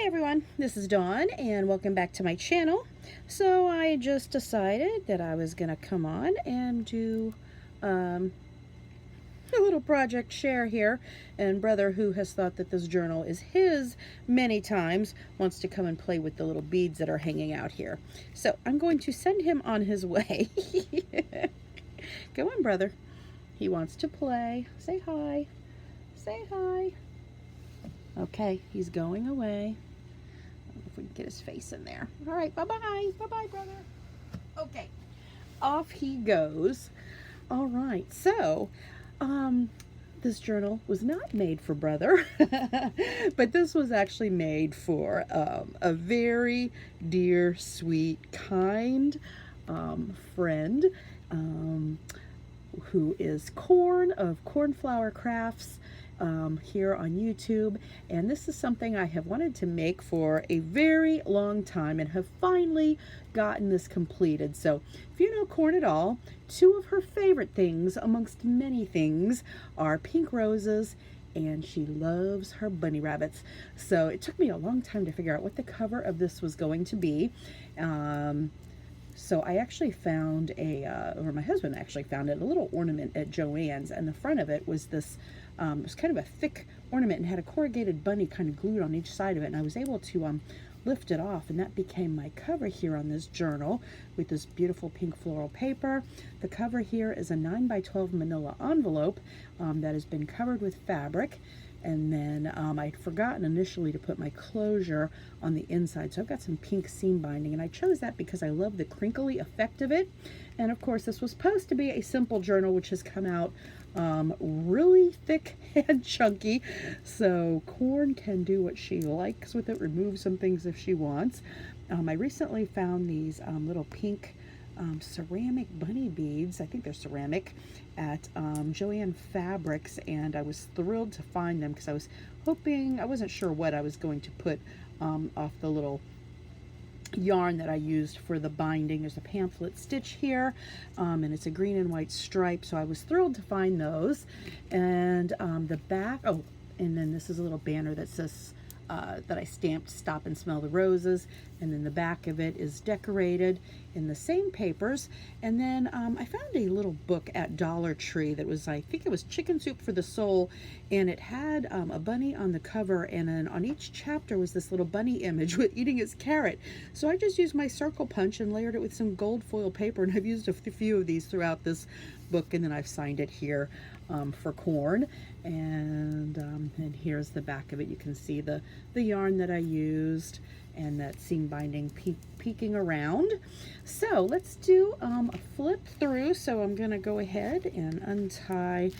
Hey everyone, this is Dawn and welcome back to my channel. So I just decided that I was gonna come on and do a little project share here, and brother, who has thought that this journal is his many times, wants to come and play with the little beads that are hanging out here. So I'm going to send him on his way. Go on, brother. He wants to play. Say hi. Say hi. Okay, he's going away. I don't know if we can get his face in there. All right, bye-bye. Bye-bye, brother. Okay, off he goes. All right, so this journal was not made for brother, but this was actually made for a very dear, sweet, kind friend who is Corn of Cornflower Crafts here on YouTube, and this is something I have wanted to make for a very long time and have finally gotten this completed. So if you know Corn at all, two of her favorite things amongst many things are pink roses, and she loves her bunny rabbits. So it took me a long time to figure out what the cover of this was going to be. So I actually found or my husband actually found it, a little ornament at Joann's, and the front of it was this, it was kind of a thick ornament and had a corrugated bunny kind of glued on each side of it, and I was able to lift it off, and that became my cover here on this journal with this beautiful pink floral paper. The cover here is a 9x12 manila envelope that has been covered with fabric. And then I'd forgotten initially to put my closure on the inside. So I've got some pink seam binding, and I chose that because I love the crinkly effect of it. And of course, this was supposed to be a simple journal, which has come out really thick and chunky. So Corn can do what she likes with it, remove some things if she wants. I recently found these little pink ceramic bunny beads. I think they're ceramic at Joann Fabrics, and I was thrilled to find them because I was hoping, I wasn't sure what I was going to put off the little yarn that I used for the binding. There's a pamphlet stitch here, and it's a green and white stripe, so I was thrilled to find those. And the back, oh, and then this is a little banner that says that I stamped "Stop and Smell the Roses," and then the back of it is decorated in the same papers. And then I found a little book at Dollar Tree that was, I think it was Chicken Soup for the Soul, and it had a bunny on the cover, and then on each chapter was this little bunny image with eating its carrot. So I just used my circle punch and layered it with some gold foil paper, and I've used a few of these throughout this book, and then I've signed it here for Corn. And here's the back of it. You can see the yarn that I used and that seam binding peeking around. So let's do a flip through. So I'm going to go ahead and untie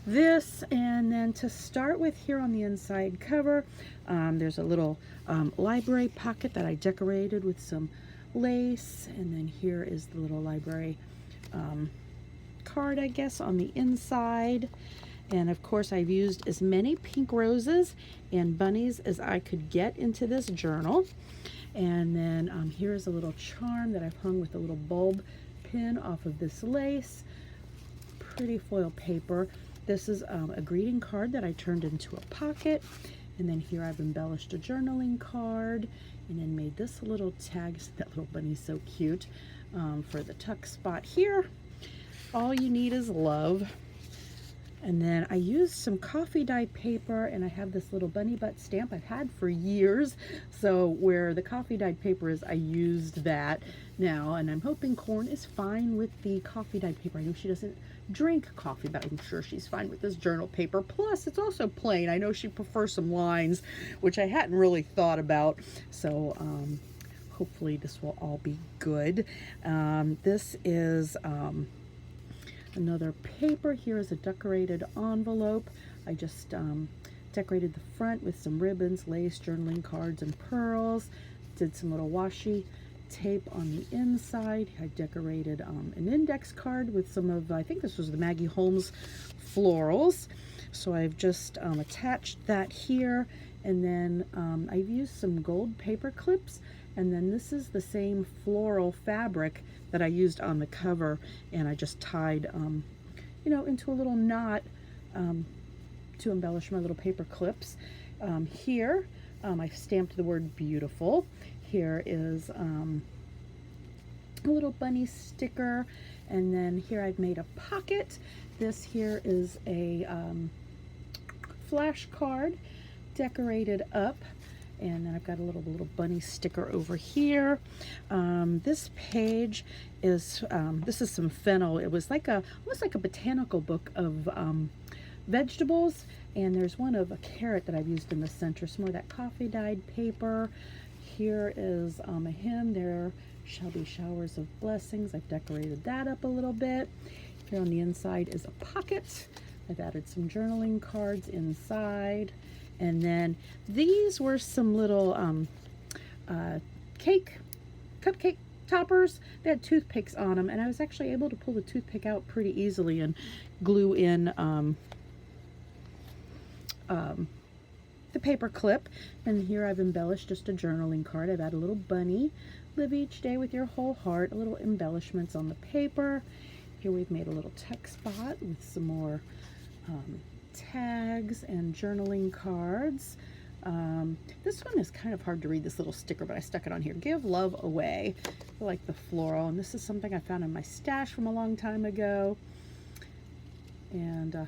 this, and then to start with, here on the inside cover, there's a little library pocket that I decorated with some lace, and then here is the little library card, I guess, on the inside. And of course, I've used as many pink roses and bunnies as I could get into this journal. And then here's a little charm that I've hung with a little bulb pin off of this lace. Pretty foil paper. This is a greeting card that I turned into a pocket. And then here I've embellished a journaling card, and then made this little tag. That little bunny's so cute, for the tuck spot here. All you need is love. And then I used some coffee dye paper, and I have this little bunny butt stamp I've had for years. So where the coffee dyed paper is, I used that now, and I'm hoping Corn is fine with the coffee dyed paper. I know she doesn't drink coffee, but I'm sure she's fine with this journal paper. Plus, it's also plain. I know she prefers some lines, which I hadn't really thought about. So hopefully this will all be good. This is another paper. Here is a decorated envelope. I just decorated the front with some ribbons, lace, journaling cards, and pearls. Did some little washi tape on the inside. I decorated an index card with some of, I think this was the Maggie Holmes florals. So I've just attached that here, and then I've used some gold paper clips, and then this is the same floral fabric that I used on the cover, and I just tied you know, into a little knot to embellish my little paper clips. Here I stamped the word beautiful. Here is a little bunny sticker, and then here I've made a pocket. This here is a flash card decorated up, and then I've got a little bunny sticker over here. This page is this is some fennel. It was like almost like a botanical book of vegetables, and there's one of a carrot that I've used in the center. Some more of that coffee dyed paper. Here is a hymn. There shall be showers of blessings. I've decorated that up a little bit. Here on the inside is a pocket. I've added some journaling cards inside. And then these were some little cupcake toppers. They had toothpicks on them, and I was actually able to pull the toothpick out pretty easily and glue in the paper clip. And here I've embellished just a journaling card. I've added a little bunny. Live each day with your whole heart. A little embellishments on the paper. Here we've made a little text spot with some more tags and journaling cards. This one is kind of hard to read, this little sticker, but I stuck it on here. Give love away. I like the floral, and this is something I found in my stash from a long time ago. And I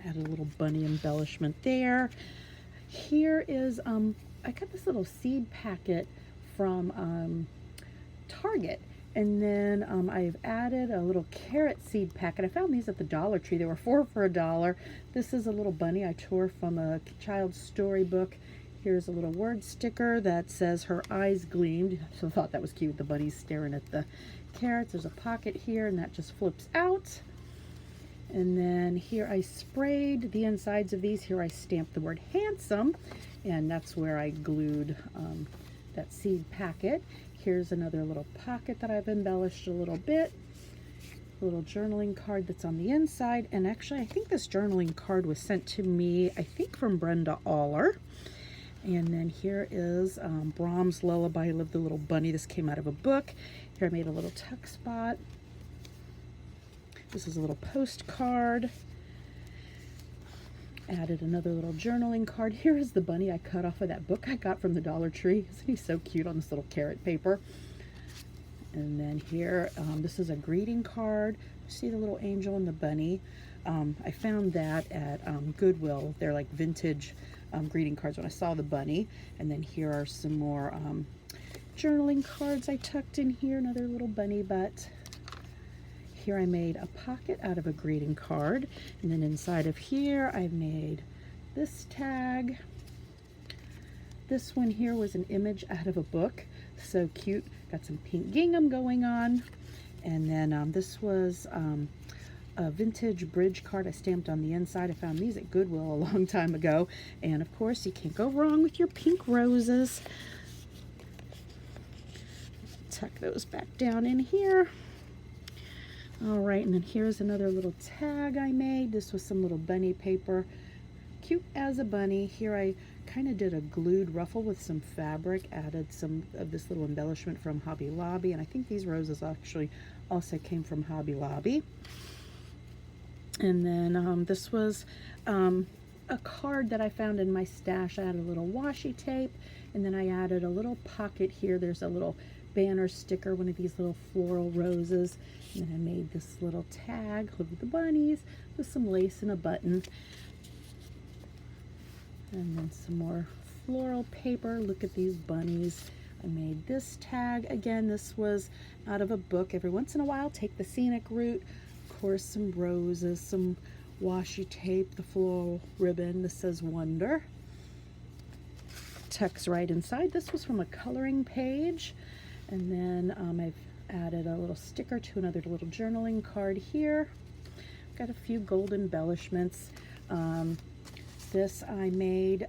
added a little bunny embellishment there. Here is, I got this little seed packet from Target, and then I've added a little carrot seed packet. I found these at the Dollar Tree. They were 4 for $1. This is a little bunny I tore from a child's storybook. Here's a little word sticker that says her eyes gleamed. So I thought that was cute. The bunny's staring at the carrots. There's a pocket here, and that just flips out. And then here I sprayed the insides of these. Here I stamped the word handsome, and that's where I glued that seed packet. Here's another little pocket that I've embellished a little bit. A little journaling card that's on the inside. And actually, I think this journaling card was sent to me, I think from Brenda Aller. And then here is Brahms Lullaby. I love the little bunny. This came out of a book. Here I made a little tuck spot. This is a little postcard. Added another little journaling card. Here is the bunny I cut off of that book I got from the Dollar Tree. Isn't he so cute on this little carrot paper? And then here, this is a greeting card. See the little angel and the bunny. I found that at Goodwill. They're like vintage greeting cards when I saw the bunny. And then here are some more journaling cards I tucked in here. Another little bunny butt. Here I made a pocket out of a greeting card, and then inside of here I made this tag. This one here was an image out of a book, so cute. Got some pink gingham going on. And then this was a vintage bridge card I stamped on the inside. I found these at Goodwill a long time ago, and of course you can't go wrong with your pink roses. Tuck those back down in here. All right, and then here's another little tag I made. This was some little bunny paper, cute as a bunny. Here I kind of did a glued ruffle with some fabric, added some of this little embellishment from Hobby Lobby, and I think these roses actually also came from Hobby Lobby. And then this was a card that I found in my stash. I added a little washi tape, and then I added a little pocket here. There's a little banner sticker, one of these little floral roses. And then I made this little tag with the bunnies with some lace and a button. And then some more floral paper. Look at these bunnies. I made this tag. Again, this was out of a book. Every once in a while, take the scenic route. Of course, some roses, some washi tape, the floral ribbon. This says Wonder. Tucks right inside. This was from a coloring page. And then I've added a little sticker to another little journaling card here. Got a few gold embellishments. This I made,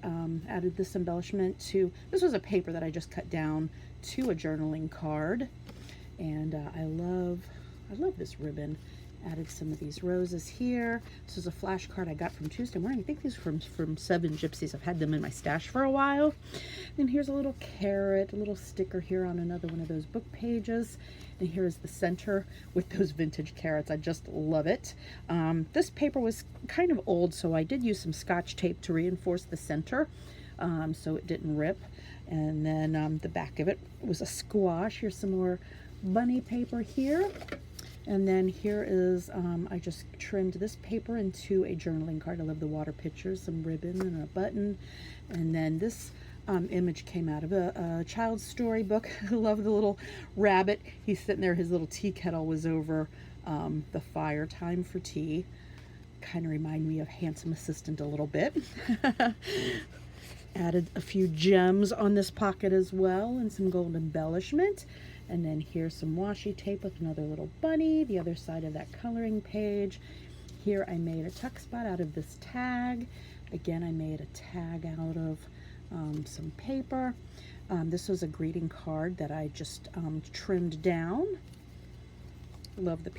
added this embellishment to, this was a paper that I just cut down to a journaling card. And I love this ribbon. Added some of these roses here. This is a flash card I got from Tuesday morning. I think these are from Seven Gypsies. I've had them in my stash for a while. And here's a little carrot, a little sticker here on another one of those book pages. And here is the center with those vintage carrots. I just love it. This paper was kind of old, so I did use some Scotch tape to reinforce the center so it didn't rip. And then the back of it was a squash. Here's some more bunny paper here. And then here is, I just trimmed this paper into a journaling card. I love the water pictures, some ribbon and a button. And then this image came out of a child's storybook. I love the little rabbit. He's sitting there, his little tea kettle was over the fire, time for tea. Kind of remind me of Handsome Assistant a little bit. Added a few gems on this pocket as well and some gold embellishment. And then here's some washi tape with another little bunny, the other side of that coloring page. Here I made a tuck spot out of this tag. Again, I made a tag out of some paper. This was a greeting card that I just trimmed down. Love the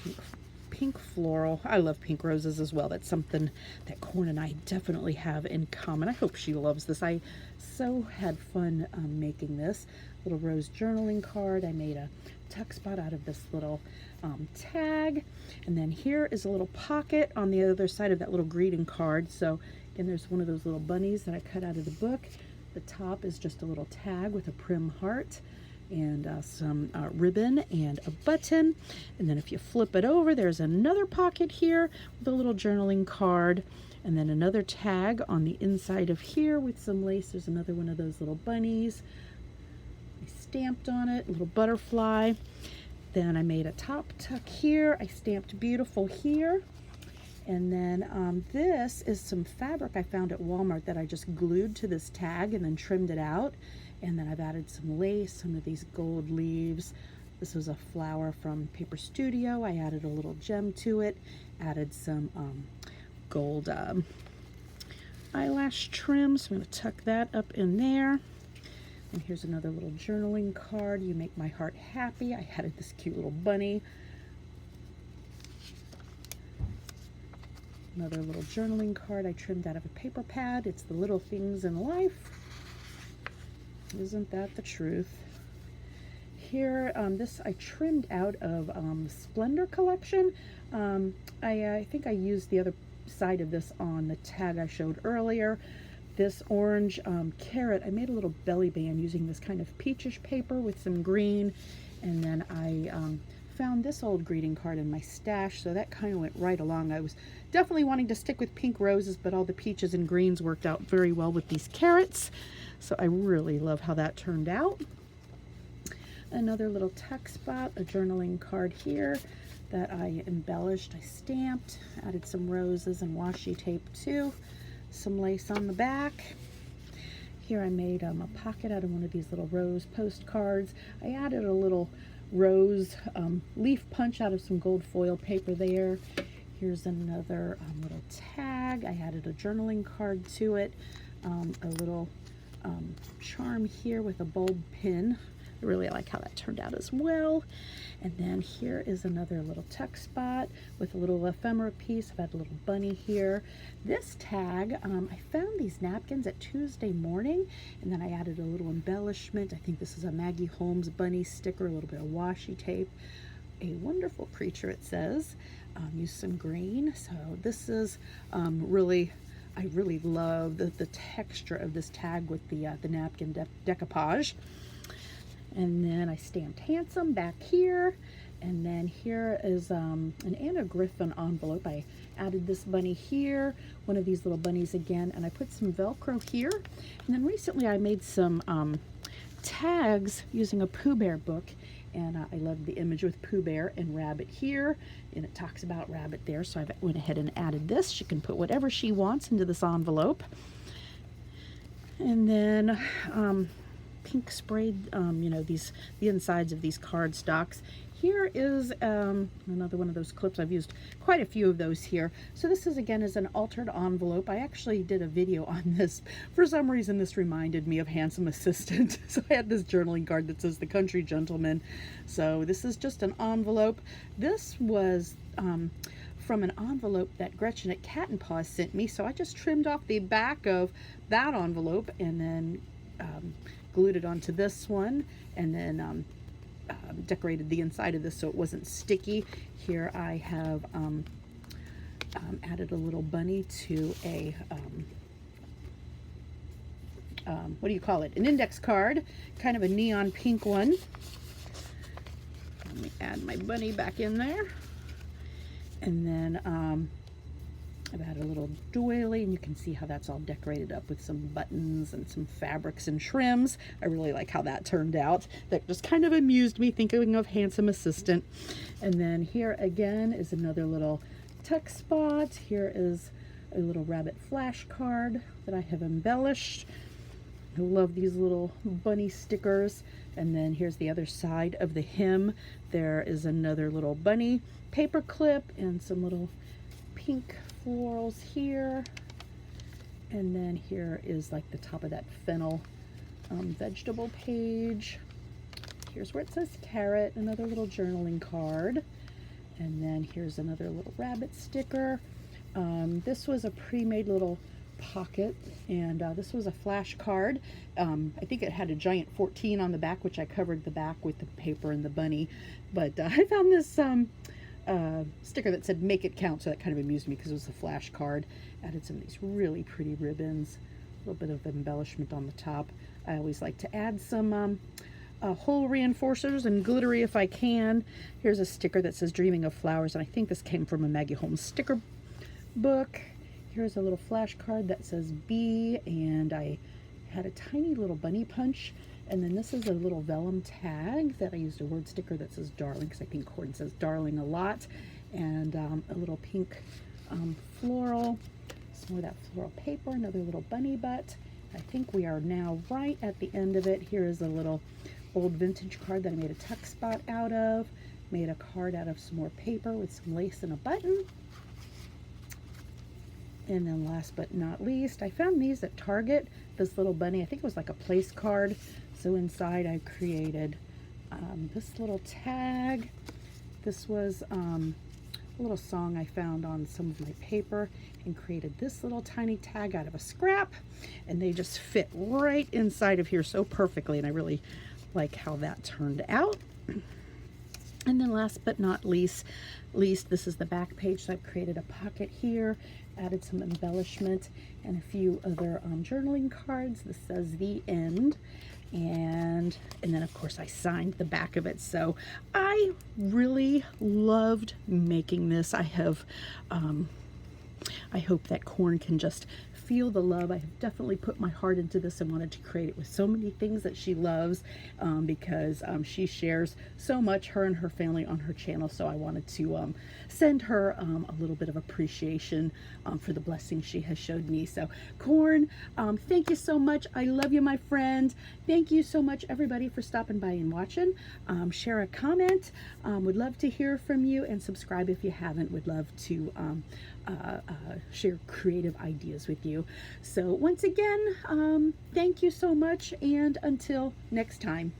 pink floral. I love pink roses as well. That's something that Corn and I definitely have in common. I hope she loves this. I so had fun making this little rose journaling card. I made a tuck spot out of this little tag, and then here is a little pocket on the other side of that little greeting card. So again, there's one of those little bunnies that I cut out of the book. The top is just a little tag with a prim heart and some ribbon and a button. And then if you flip it over, there's another pocket here with a little journaling card, and then another tag on the inside of here with some lace. There's another one of those little bunnies. I stamped on it, a little butterfly. Then I made a top tuck here. I stamped beautiful here. And then this is some fabric I found at Walmart that I just glued to this tag and then trimmed it out. And then I've added some lace, some of these gold leaves. This was a flower from Paper Studio. I added a little gem to it, added some gold eyelash trim. So I'm going to tuck that up in there. And here's another little journaling card. You make my heart happy. I added this cute little bunny. Another little journaling card I trimmed out of a paper pad. It's the little things in life. Isn't that the truth? Here, this I trimmed out of Splendor collection. I think I used the other side of this on the tag I showed earlier. This orange carrot, I made a little belly band using this kind of peachish paper with some green. And then I found this old greeting card in my stash, so that kind of went right along. I was definitely wanting to stick with pink roses, but all the peaches and greens worked out very well with these carrots. So I really love how that turned out. Another little tuck spot, a journaling card here that I embellished. I stamped, added some roses and washi tape too. Some lace on the back. Here I made a pocket out of one of these little rose postcards. I added a little rose leaf punch out of some gold foil paper there. Here's another little tag. I added a journaling card to it. A little charm here with a bulb pin. I really like how that turned out as well. And then here is another little tuck spot with a little ephemera piece. I've had a little bunny here. This tag, I found these napkins at Tuesday morning, and then I added a little embellishment. I think this is a Maggie Holmes bunny sticker, a little bit of washi tape. A wonderful creature, it says. Use some green. So this is really, I really love the texture of this tag with the napkin decoupage. And then I stamped Handsome back here. And then here is an Anna Griffin envelope. I added this bunny here, one of these little bunnies again, and I put some Velcro here. And then recently I made some tags using a Pooh Bear book. And I love the image with Pooh Bear and Rabbit here. And it talks about Rabbit there. So I went ahead and added this. She can put whatever she wants into this envelope. And then pink sprayed, you know, the insides of these card stocks. Here is another one of those clips. I've used quite a few of those here. So this is, again, is an altered envelope. I actually did a video on this. For some reason, this reminded me of Handsome Assistant. So I had this journaling card that says The Country Gentleman. So this is just an envelope. This was from an envelope that Gretchen at Cat and Paws sent me. So I just trimmed off the back of that envelope and then glued it onto this one, and then decorated the inside of this so it wasn't sticky. Here I have added a little bunny to a what do you call it? An index card, kind of a neon pink one. Let me add my bunny back in there. And then I've added a little doily, and you can see how that's all decorated up with some buttons and some fabrics and trims. I really like how that turned out. That just kind of amused me, thinking of Handsome Assistant. And then here again is another little tuck spot. Here is a little rabbit flashcard that I have embellished. I love these little bunny stickers. And then here's the other side of the hem. There is another little bunny paper clip and some little pink florals here. And then here is like the top of that fennel vegetable page. Here's where it says carrot, another little journaling card. And then here's another little rabbit sticker. This was a pre-made little pocket, and this was a flash card. I think it had a giant 14 on the back, which I covered the back with the paper and the bunny. But I found this sticker that said "Make It Count," so that kind of amused me because it was a flash card. Added some of these really pretty ribbons, a little bit of embellishment on the top. I always like to add some hole reinforcers and glittery if I can. Here's a sticker that says "Dreaming of Flowers," and I think this came from a Maggie Holmes sticker book. Here's a little flash card that says "B," and I had a tiny little bunny punch. And then this is a little vellum tag that I used a word sticker that says "Darling," because I think Corn says "darling" a lot. And a little pink floral, some more of that floral paper, another little bunny butt. I think we are now right at the end of it. Here is a little old vintage card that I made a tuck spot out of. Made a card out of some more paper with some lace and a button. And then last but not least, I found these at Target. This little bunny, I think it was like a place card. So inside I created this little tag. This was a little song I found on some of my paper, and created this little tiny tag out of a scrap. And they just fit right inside of here so perfectly, and I really like how that turned out. And then last but not least, this is the back page. So I've created a pocket here, added some embellishment and a few other journaling cards. This says "The End." And then of course I signed the back of it. So I really loved making this. I hope that Corn can just feel the love. I have definitely put my heart into this and wanted to create it with so many things that she loves, because she shares so much, her and her family, on her channel. So I wanted to send her a little bit of appreciation for the blessing she has showed me. So Corn, thank you so much. I love you, my friend. Thank you so much, everybody, for stopping by and watching. Share a comment. Would love to hear from you, and subscribe if you haven't. Would love to share creative ideas with you. So once again, thank you so much, and until next time.